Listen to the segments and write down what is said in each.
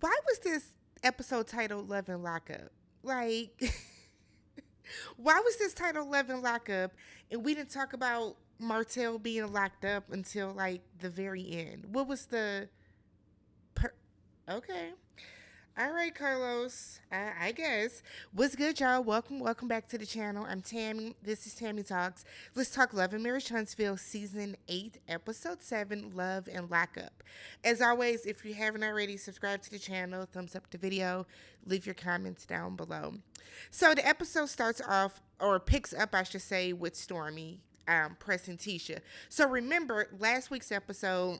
Why was this episode titled Love and Lockup? Like, why was this titled Love and Lockup and we didn't talk about Martell being locked up until like the very end? What was the. Per- okay. All right, Carlos. I guess. What's good, y'all? Welcome back to the channel. I'm Tammy. This is Tammy Talks. Let's talk Love and Marriage Huntsville, Season 8, Episode 7, Love and Lockup. As always, if you haven't already, subscribe to the channel, thumbs up the video, leave your comments down below. So the episode starts off, or picks up, I should say, with Stormy pressing Tisha. So remember, last week's episode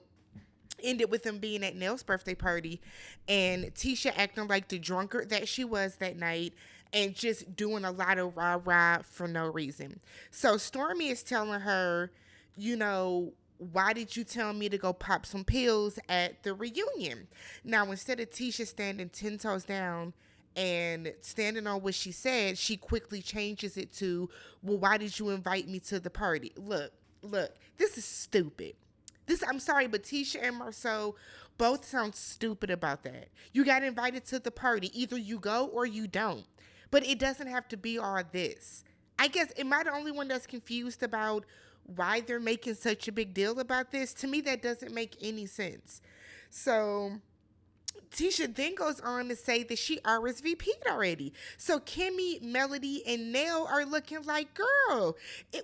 ended with them being at Nell's birthday party and Tisha acting like the drunkard that she was that night and just doing a lot of rah rah for no reason. So Stormy is telling her, you know, why did you tell me to go pop some pills at the reunion? Now, instead of Tisha standing 10 toes down and standing on what she said, she quickly changes it to, well, why did you invite me to the party? Look, this is stupid. I'm sorry, but Tisha and Marsau both sound stupid about that. You got invited to the party. Either you go or you don't. But it doesn't have to be all this. I guess, am I the only one that's confused about why they're making such a big deal about this? To me, that doesn't make any sense. So Tisha then goes on to say that she RSVP'd already. So Kimmy, Melody, and Nell are looking like, girl,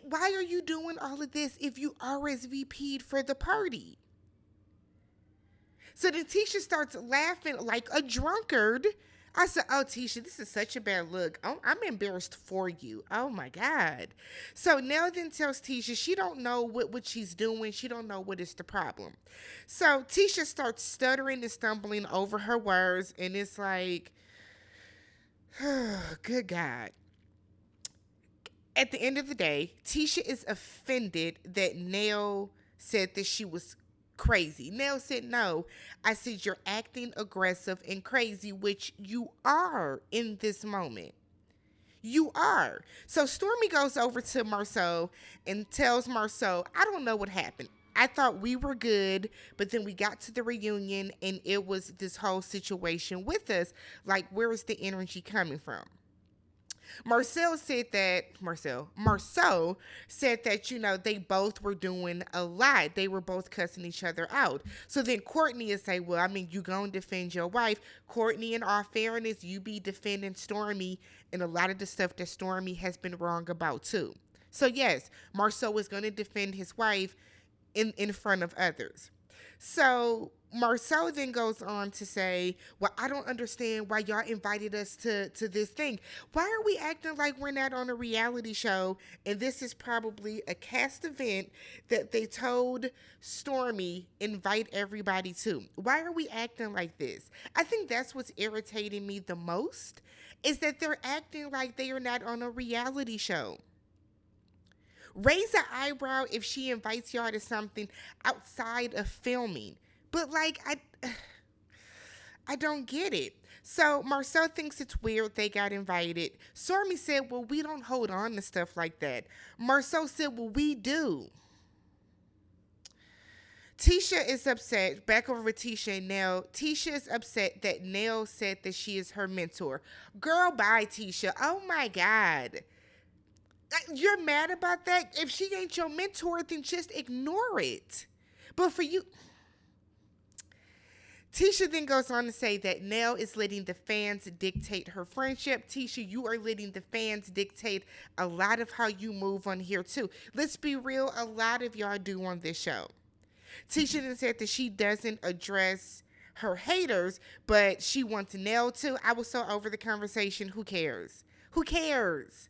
why are you doing all of this if you RSVP'd for the party? So then Tisha starts laughing like a drunkard. I said, oh, Tisha, this is such a bad look. Oh, I'm embarrassed for you. Oh, my God. So Nell then tells Tisha she don't know what she's doing. She don't know what is the problem. So Tisha starts stuttering and stumbling over her words, and it's like, oh, good God. At the end of the day, Tisha is offended that Nell said that she was crazy. Nell said, no. I said, you're acting aggressive and crazy, which you are in this moment. You are. So Stormy goes over to Marsau and tells Marsau, I don't know what happened. I thought we were good, but then we got to the reunion and it was this whole situation with us. Like, where is the energy coming from? Marsau said that, you know, they both were doing a lot. They were both cussing each other out. So then Courtney is say, well, I mean, you gonna defend your wife. Courtney, in all fairness, you be defending Stormy and a lot of the stuff that Stormy has been wrong about too. So yes, Marsau is going to defend his wife in front of others. So Marsau then goes on to say, well, I don't understand why y'all invited us to this thing. Why are we acting like we're not on a reality show and this is probably a cast event that they told Stormy invite everybody to? Why are we acting like this? I think that's what's irritating me the most, is that they're acting like they are not on a reality show. Raise an eyebrow if she invites y'all to something outside of filming. But like, I don't get it. So Marsau thinks it's weird they got invited. Stormy said, well, we don't hold on to stuff like that. Marsau said, well, we do. Tisha is upset. Back over with Tisha and Nell. Tisha is upset that Nell said that she is her mentor. Girl, bye, Tisha. Oh my God. You're mad about that? If she ain't your mentor, then just ignore it. But for you, Tisha then goes on to say that Nell is letting the fans dictate her friendship. Tisha, you are letting the fans dictate a lot of how you move on here too. Let's be real, a lot of y'all do on this show. Tisha then said that she doesn't address her haters, but she wants Nell to. I was so over the conversation. Who cares? Who cares?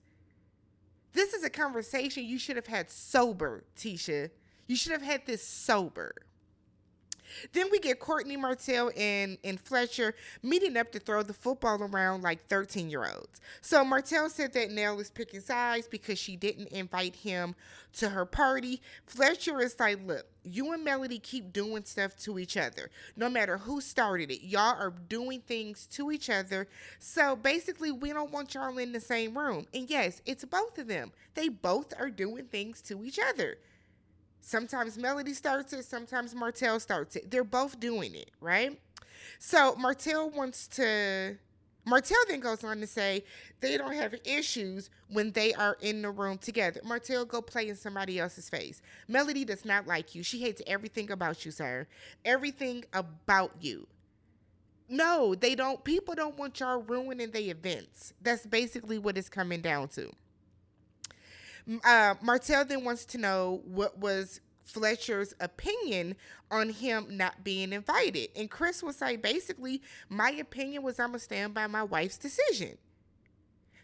This is a conversation you should have had sober, Tisha. You should have had this sober. Then we get Courtney, Martell, and Fletcher meeting up to throw the football around like 13-year-olds. So Martell said that Nell is picking sides because she didn't invite him to her party. Fletcher is like, look, you and Melody keep doing stuff to each other. No matter who started it, y'all are doing things to each other. So basically, we don't want y'all in the same room. And yes, it's both of them. They both are doing things to each other. Sometimes Melody starts it, sometimes Martell starts it. They're both doing it, right? So Martell then goes on to say they don't have issues when they are in the room together. Martell, go play in somebody else's face. Melody does not like you. She hates everything about you, sir. Everything about you. No, they don't. People don't want y'all ruining their events. That's basically what it's coming down to. Martell then wants to know what was Fletcher's opinion on him not being invited. And Chris was like, basically, my opinion was I'm going to stand by my wife's decision.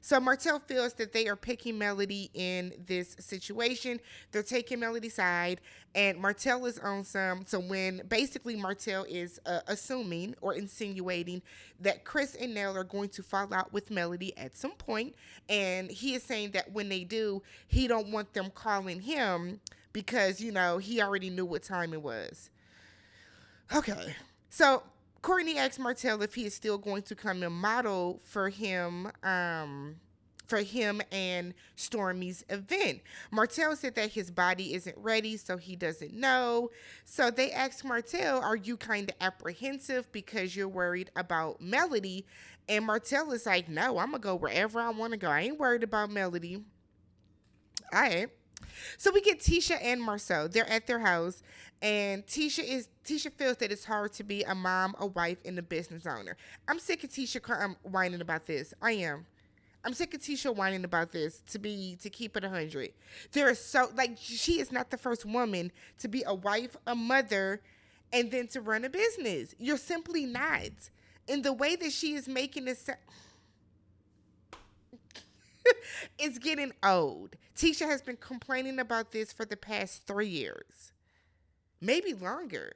So Martell feels that they are picking Melody in this situation. They're taking Melody's side, and Martell is on some. So when basically Martell is assuming or insinuating that Chris and Nell are going to fall out with Melody at some point, and he is saying that when they do, he don't want them calling him because he already knew what time it was. Okay, so Courtney asked Martell if he is still going to come and model for him and Stormy's event. Martell said that his body isn't ready, so he doesn't know. So they asked Martell, "Are you kind of apprehensive because you're worried about Melody?" And Martell is like, "No, I'm gonna go wherever I want to go. I ain't worried about Melody." All right. So we get Tisha and Marsau. They're at their house, and Tisha feels that it's hard to be a mom, a wife, and a business owner. I'm sick of Tisha whining about this. I am. I'm sick of Tisha whining about this. To keep it 100, there is so like she is not the first woman to be a wife, a mother, and then to run a business. You're simply not. In the way that she is making this. It's getting old. Tisha has been complaining about this for the past 3 years, maybe longer.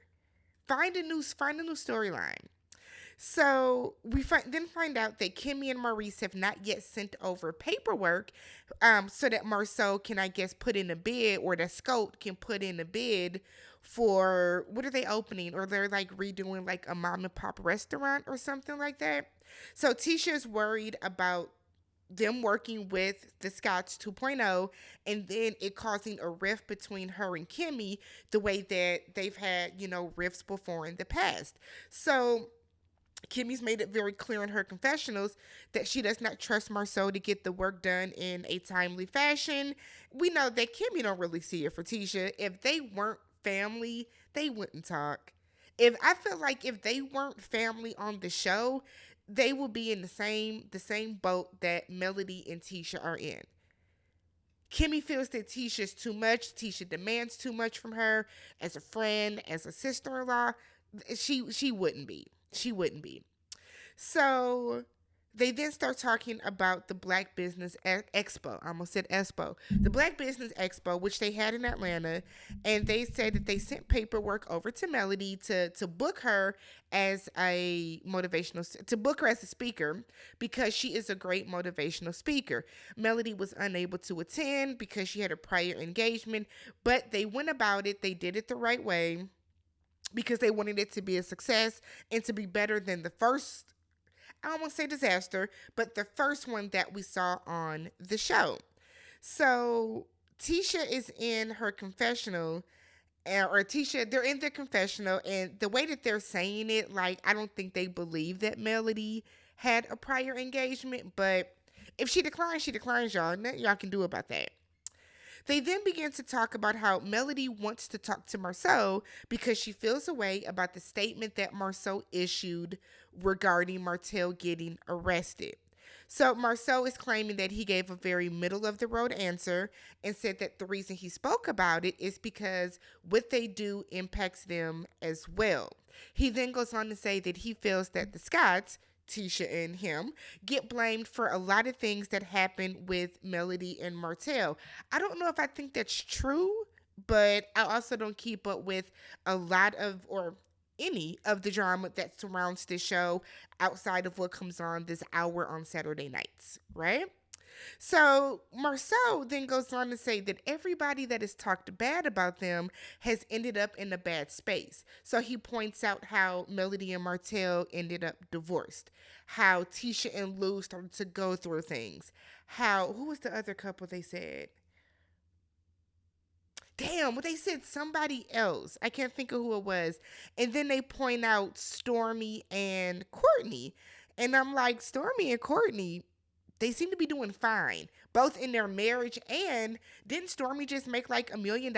Find a new storyline. So we then find out that Kimmy and Maurice have not yet sent over paperwork, so that Marsau can, I guess, put in a bid, or that Scout can put in a bid for what are they opening, or they're like redoing like a mom and pop restaurant or something like that. So Tisha is worried about them working with the Scotts 2.0, and then it causing a rift between her and Kimmy, the way that they've had, rifts before in the past. So Kimmy's made it very clear in her confessionals that she does not trust Marsau to get the work done in a timely fashion. We know that Kimmy don't really see it for Tisha. If they weren't family, they wouldn't talk. I feel like if they weren't family on the show, they will be in the same boat that Melody and Tisha are in. Kimmy feels that Tisha's too much. Tisha demands too much from her as a friend, as a sister-in-law. She wouldn't be. She wouldn't be. So they then start talking about the Black Business Expo. I almost said Expo. The Black Business Expo, which they had in Atlanta, and they said that they sent paperwork over to Melody to book her as to book her as a speaker, because she is a great motivational speaker. Melody was unable to attend because she had a prior engagement, but they went about it. They did it the right way, because they wanted it to be a success and to be better than the first, I almost say disaster, but the first one that we saw on the show. So Tisha is in her confessional, or Tisha, they're in their confessional, and the way that they're saying it, like, I don't think they believe that Melody had a prior engagement, but if she declines, y'all. Nothing y'all can do about that. They then begin to talk about how Melody wants to talk to Marsau because she feels a way about the statement that Marsau issued regarding Martell getting arrested. So Marsau is claiming that he gave a very middle of the road answer, and said that the reason he spoke about it is because what they do impacts them as well. He then goes on to say that he feels that the Scotts, Tisha and him, get blamed for a lot of things that happen with Melody and Martell. I don't know if I think that's true, but I also don't keep up with a lot of, or any of the drama that surrounds this show outside of what comes on this hour on Saturday nights, right? So Marsau then goes on to say that everybody that has talked bad about them has ended up in a bad space. So he points out how Melody and Martell ended up divorced, how Tisha and Lou started to go through things, who was the other couple they said? damn, what they said somebody else. I can't think of who it was. And then they point out Stormy and Courtney. And I'm like, Stormy and Courtney, they seem to be doing fine, both in their marriage. And didn't Stormy just make like $1 million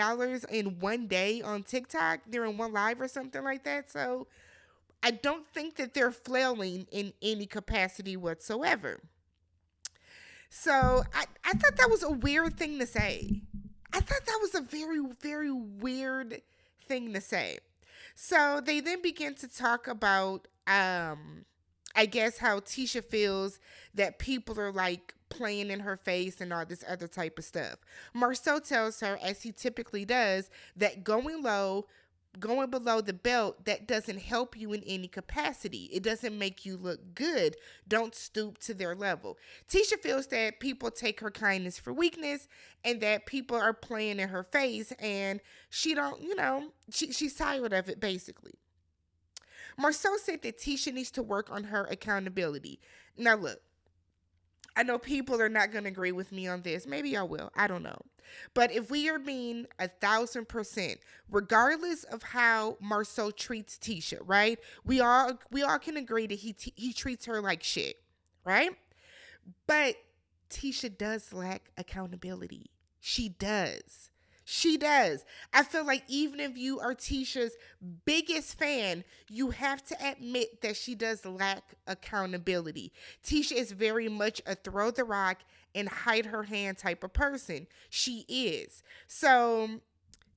in one day on TikTok during one live or something like that? So I don't think that they're flailing in any capacity whatsoever. So I thought that was a weird thing to say. I thought that was a very, very weird thing to say. So they then begin to talk about, I guess, how Tisha feels that people are like playing in her face and all this other type of stuff. Marsau tells her, as he typically does, that going below the belt, that doesn't help you in any capacity. It doesn't make you look good. Don't stoop to their level. Tisha feels that people take her kindness for weakness and that people are playing in her face, and she don't, she's tired of it basically. Marsau said that Tisha needs to work on her accountability. Now look, I know people are not going to agree with me on this. Maybe I will. I don't know. But if we are being 1,000%, regardless of how Marsau treats Tisha, right? We all can agree that he treats her like shit, right? But Tisha does lack accountability. She does. She does. I feel like even if you are Tisha's biggest fan, you have to admit that she does lack accountability. Tisha is very much a throw the rock and hide her hand type of person. She is. So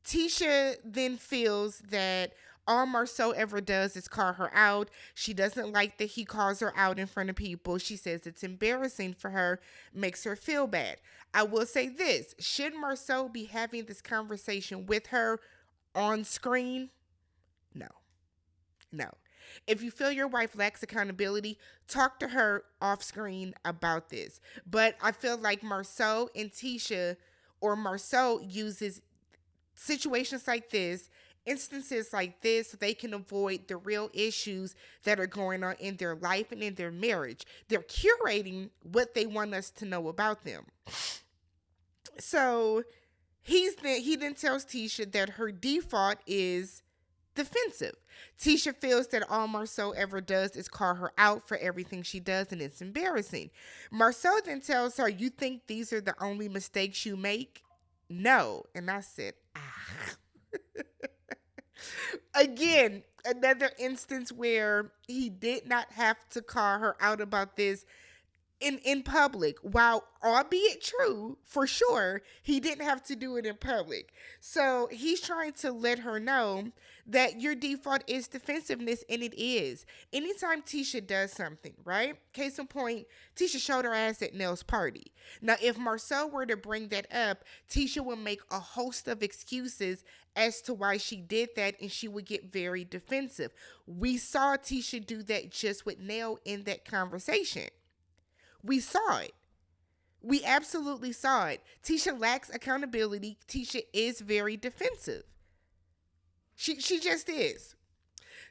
Tisha then feels that all Marsau ever does is call her out. She doesn't like that he calls her out in front of people. She says it's embarrassing for her, makes her feel bad. I will say this, should Marsau be having this conversation with her on screen? No. No. If you feel your wife lacks accountability, talk to her off screen about this. But I feel like Marsau and Tisha, or Marsau uses situations like this, instances like this, so they can avoid the real issues that are going on in their life and in their marriage. They're curating what they want us to know about them. So he then tells Tisha that her default is defensive. Tisha feels that all Marsau ever does is call her out for everything she does, and it's embarrassing. Marsau then tells her, you think these are the only mistakes you make? No. And I said, Again, another instance where he did not have to call her out about this in public. While albeit true, for sure, he didn't have to do it in public. So he's trying to let her know that your default is defensiveness, and it is. Anytime Tisha does something, right? Case in point, Tisha showed her ass at Nell's party. Now, if Marsau were to bring that up, Tisha would make a host of excuses as to why she did that, and she would get very defensive. We saw Tisha do that just with Nell in that conversation. We saw it. We absolutely saw it. Tisha lacks accountability. Tisha is very defensive. She just is.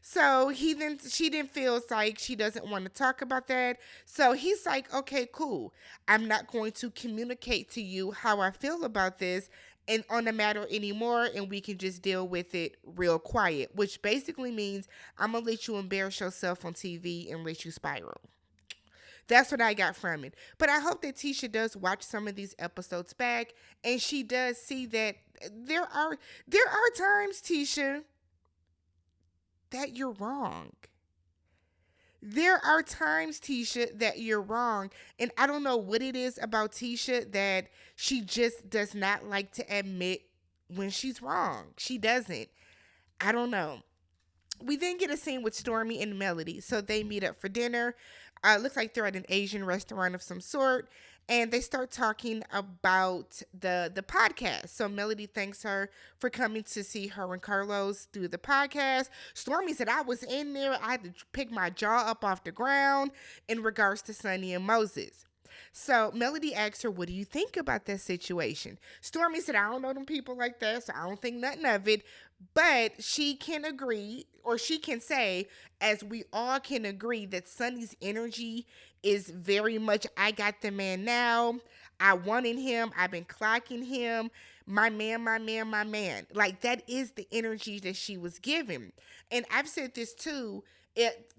So she then feels like she doesn't want to talk about that. So he's like, okay, cool. I'm not going to communicate to you how I feel about this and on the matter anymore, and we can just deal with it real quiet, which basically means I'm going to let you embarrass yourself on TV and let you spiral. That's what I got from it. But I hope that Tisha does watch some of these episodes back, and she does see that there are times, Tisha, that you're wrong. There are times, Tisha, that you're wrong. And I don't know what it is about Tisha that she just does not like to admit when she's wrong. She doesn't. I don't know. We then get a scene with Stormy and Melody. So they meet up for dinner. Looks like they're at an Asian restaurant of some sort. And they start talking about the podcast. So Melody thanks her for coming to see her and Carlos do the podcast. Stormy said, I was in there. I had to pick my jaw up off the ground in regards to Sonny and Moses. So Melody asks her, what do you think about that situation? Stormy said, I don't know them people like that, so I don't think nothing of it. But she can agree or she can say, as we all can agree, that Sonny's energy is very much, I got the man now. I wanted him. I've been clocking him. My man, my man, my man. Like, that is the energy that she was given. And I've said this too.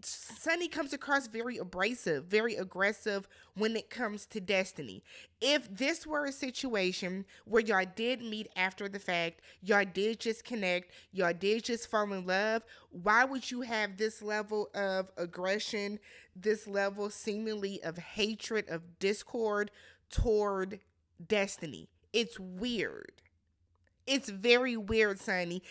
Sonny comes across very abrasive, very aggressive when it comes to Destiny. If this were a situation where y'all did meet after the fact, y'all did just connect, y'all did just fall in love, why would you have this level of aggression, this level seemingly of hatred, of discord toward Destiny? It's weird. It's very weird, Sonny.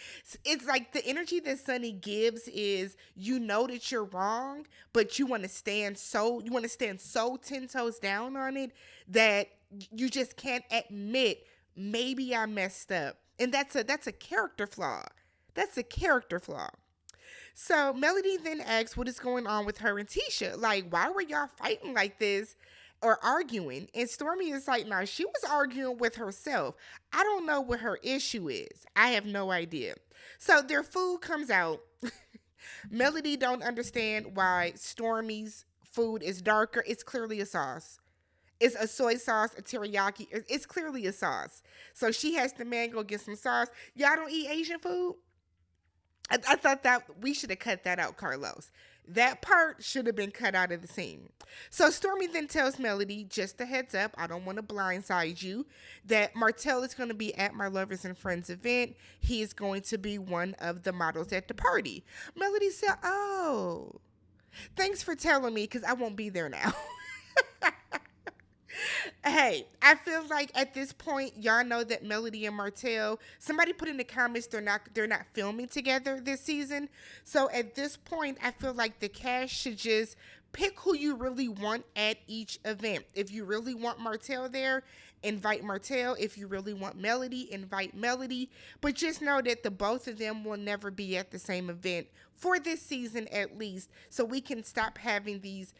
It's like the energy that Sonny gives is, you know that you're wrong, but you want to stand so 10 toes down on it that you just can't admit, maybe I messed up. And that's a character flaw. That's a character flaw. So Melody then asks what is going on with her and Tisha. Like, why were y'all fighting like this or arguing? And Stormy is like, nah, she was arguing with herself. I don't know what her issue is. I have no idea. So their food comes out. Melody don't understand why Stormy's food is darker. It's clearly a sauce. It's a soy sauce, a teriyaki. It's clearly a sauce. So she has the man go get some sauce. Y'all don't eat Asian food? I thought that we should have cut that out, Carlos. That part should have been cut out of the scene. So Stormy then tells Melody, just a heads up, I don't want to blindside you, that Martell is going to be at my Lovers and Friends event. He is going to be one of the models at the party. Melody said, oh, thanks for telling me, because I won't be there now. Hey, I feel like at this point, y'all know that Melody and Martell, somebody put in the comments they're not filming together this season. So at this point, I feel like the cast should just pick who you really want at each event. If you really want Martell there, invite Martell. If you really want Melody, invite Melody. But just know that the both of them will never be at the same event for this season at least, so we can stop having these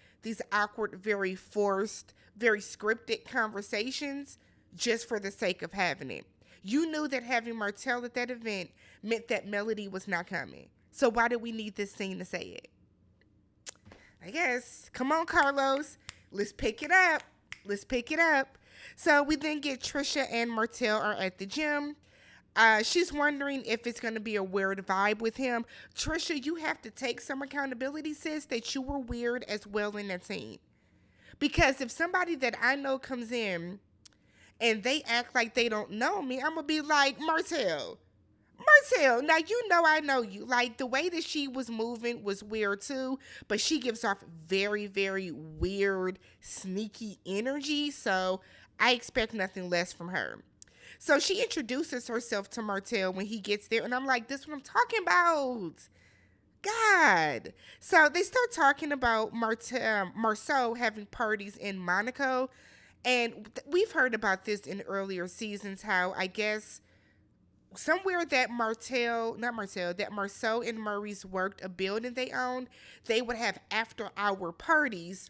awkward, very forced, very scripted conversations just for the sake of having it. You knew that having Martell at that event meant that Melody was not coming. So why do we need this scene to say it? I guess. Come on, Carlos. Let's pick it up. Let's pick it up. So we then get Trisha and Martell are at the gym. She's wondering if it's going to be a weird vibe with him. Trisha, you have to take some accountability, sis, that you were weird as well in that scene. Because if somebody that I know comes in and they act like they don't know me, I'm going to be like, Martell, now you know I know you. Like, the way that she was moving was weird too, but she gives off very, very weird, sneaky energy. So I expect nothing less from her. So she introduces herself to Martell when he gets there. And I'm like, this is what I'm talking about. God. So they start talking about Marsau having parties in Monaco. And we've heard about this in earlier seasons, how I guess somewhere that Marsau and Murray's worked a building they owned, they would have after hour parties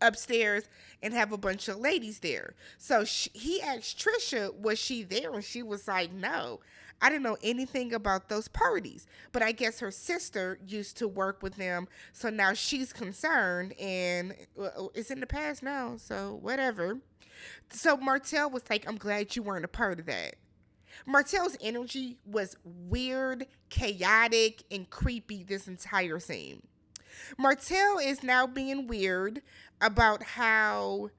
upstairs and have a bunch of ladies there. So he asked Trisha, was she there? And she was like, no, I didn't know anything about those parties. But I guess her sister used to work with them, so now she's concerned, and it's in the past now, so whatever. So Martell was like, I'm glad you weren't a part of that. Martell's energy was weird, chaotic, and creepy this entire scene. Martell is now being weird about how,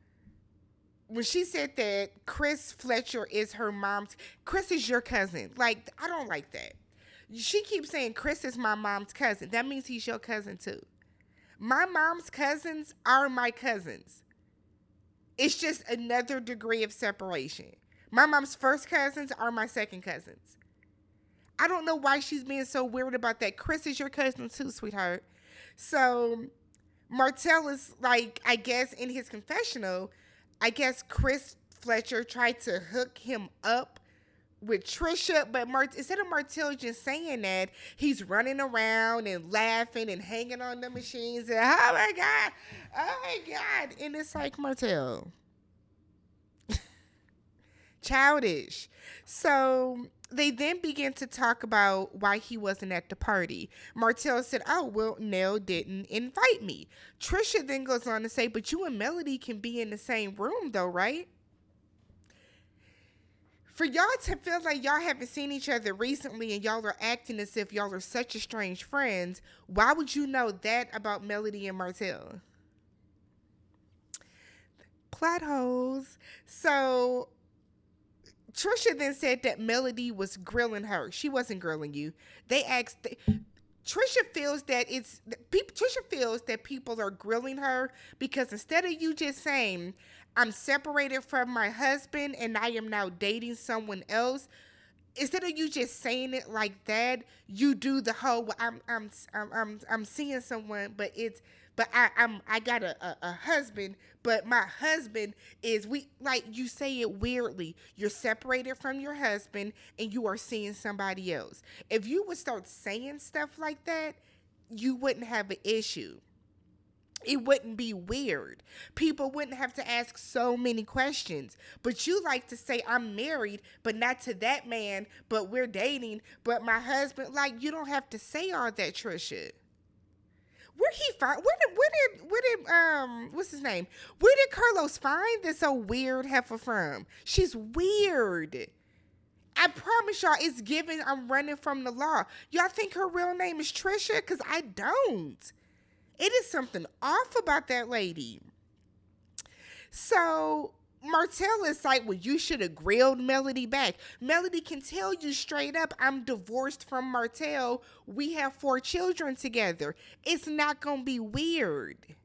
when she said that Chris Fletcher is her mom's, Chris is your cousin. Like, I don't like that. She keeps saying Chris is my mom's cousin. That means he's your cousin too. My mom's cousins are my cousins. It's just another degree of separation. My mom's first cousins are my second cousins. I don't know why she's being so weird about that. Chris is your cousin too, sweetheart. So Martell is like, I guess in his confessional, I guess Chris Fletcher tried to hook him up with Trisha, but instead of Martell just saying that, he's running around and laughing and hanging on the machines and, oh my God. And it's like, Martell. Childish. So They then began to talk about why he wasn't at the party. Martell said, "Oh, well, Nell didn't invite me." Trisha then goes on to say, "But you and Melody can be in the same room, though, right?" For y'all to feel like y'all haven't seen each other recently and y'all are acting as if y'all are such estranged friends, why would you know that about Melody and Martell? Plot holes. So Trisha then said that Melody was grilling her. She wasn't grilling you. They asked. Trisha feels that Trisha feels that people are grilling her because instead of you just saying, "I'm separated from my husband and I am now dating someone else," instead of you just saying it like that, you do the whole "Well, I'm seeing someone, but I got a husband, but my husband is we like you say it weirdly. You're separated from your husband and you are seeing somebody else. If you would start saying stuff like that, you wouldn't have an issue. It wouldn't be weird. People wouldn't have to ask so many questions. But you like to say, "I'm married, but not to that man, but we're dating, but my husband," like, you don't have to say all that, Trisha. Where he find what's his name? Where did Carlos find this so weird heifer from? She's weird. I promise y'all, it's given I'm running from the law. Y'all think her real name is Trisha? Because I don't. It is something off about that lady. So Martell is like, "Well, you should have grilled Melody back." Melody can tell you straight up, "I'm divorced from Martell. We have 4 children together." It's not going to be weird.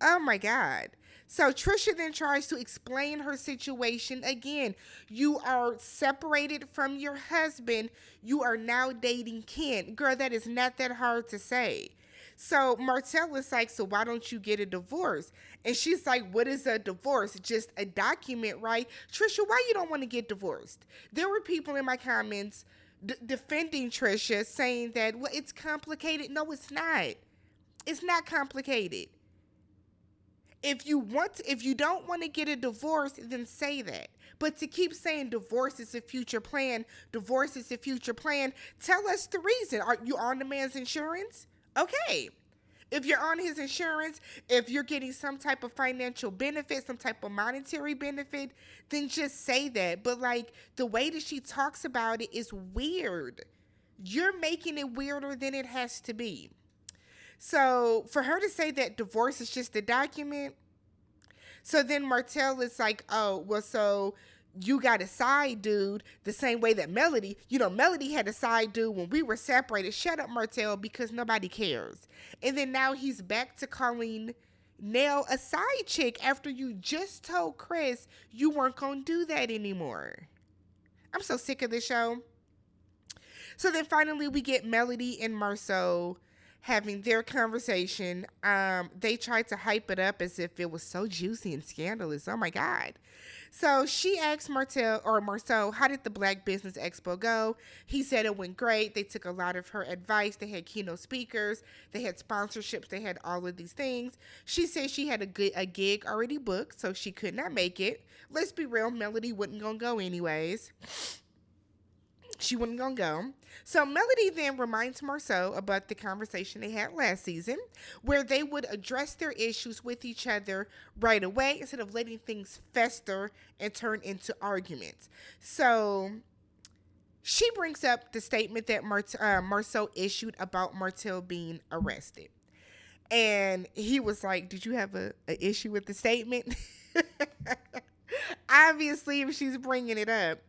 Oh my God. So Trisha then tries to explain her situation again. You are separated from your husband. You are now dating Ken. Girl, that is not that hard to say. So Martell is like, "So why don't you get a divorce?" And she's like, "What is a divorce? Just a document, right?" Trisha, why you don't want to get divorced? There were people in my comments defending Trisha, saying that, "Well, it's complicated." No, it's not. It's not complicated. If you don't want to get a divorce, then say that. But to keep saying divorce is a future plan, divorce is a future plan, tell us the reason. Are you on the man's insurance? Okay. If you're on his insurance, if you're getting some type of financial benefit, some type of monetary benefit, then just say that. But like the way that she talks about it is weird. You're making it weirder than it has to be. So for her to say that divorce is just a document, so then Martell is like, "Oh, well, so you got a side dude the same way that Melody had a side dude when we were separated." Shut up, Martell, because nobody cares. And then now he's back to calling Nell a side chick after you just told Chris you weren't going to do that anymore. I'm so sick of this show. So then finally we get Melody and Marsau having their conversation. They tried to hype it up as if it was so juicy and scandalous. Oh my God. So she asked Marsau, "How did the Black Business Expo go?" He said it went great. They took a lot of her advice. They had keynote speakers. They had sponsorships. They had all of these things. She said she had a gig already booked, so she could not make it. Let's be real, Melody wasn't going to go anyways. She wasn't going to go. So Melody then reminds Marsau about the conversation they had last season, where they would address their issues with each other right away instead of letting things fester and turn into arguments. So she brings up the statement that Marsau issued about Martell being arrested. And he was like, "Did you have a issue with the statement?" Obviously, if she's bringing it up.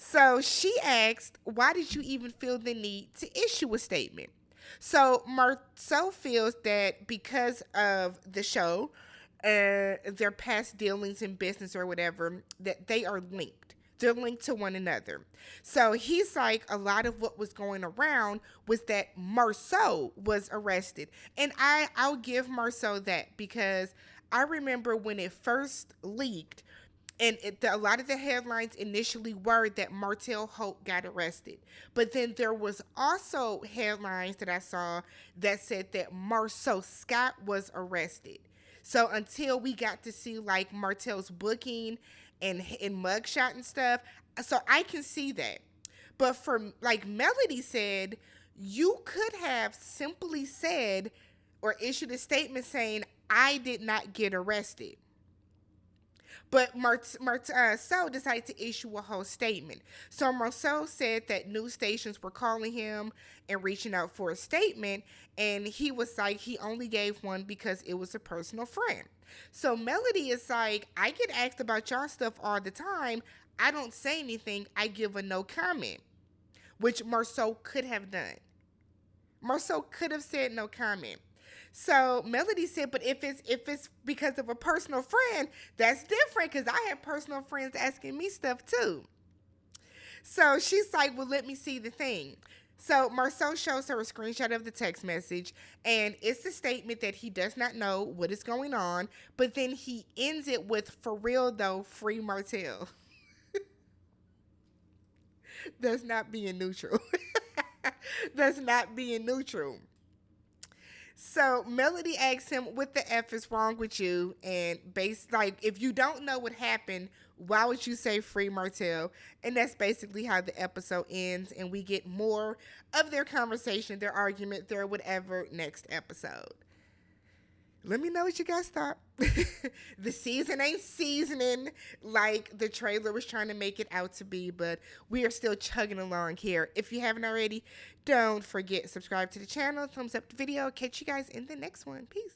So she asked, "Why did you even feel the need to issue a statement?" So Marsau feels that because of the show, their past dealings in business or whatever, that they are linked. They're linked to one another. So he's like, a lot of what was going around was that Marsau was arrested. And I'll give Marsau that, because I remember when it first leaked, and a lot of the headlines initially were that Martell Holt got arrested. But then there was also headlines that I saw that said that Marsau Scott was arrested. So until we got to see like Martell's booking and mugshot and stuff, So I can see that. But for like Melody said, you could have simply said or issued a statement saying, I did not get arrested. But Marcel decided to issue a whole statement. So Marcel said that news stations were calling him and reaching out for a statement. And he was like, he only gave one because it was a personal friend. So Melody is like, I get asked about y'all stuff all the time. I don't say anything. I give a no comment, which Marceau could have done. Marceau could have said no comment. So Melody said, but if it's because of a personal friend, that's different because I have personal friends asking me stuff too. So she's like, well, let me see the thing. So Marceau shows her a screenshot of the text message, and it's a statement that he does not know what is going on, but then he ends it with, for real though, free Martell. That's not being neutral. That's not being neutral. So Melody asks him, what the F is wrong with you? And like, if you don't know what happened, why would you say free Martell? And that's basically how the episode ends. And we get more of their conversation, their argument, their whatever next episode. Let me know what you guys thought. The season ain't seasoning like the trailer was trying to make it out to be, but we are still chugging along here. If you haven't already, don't forget, subscribe to the channel, thumbs up the video. Catch you guys in the next one. Peace.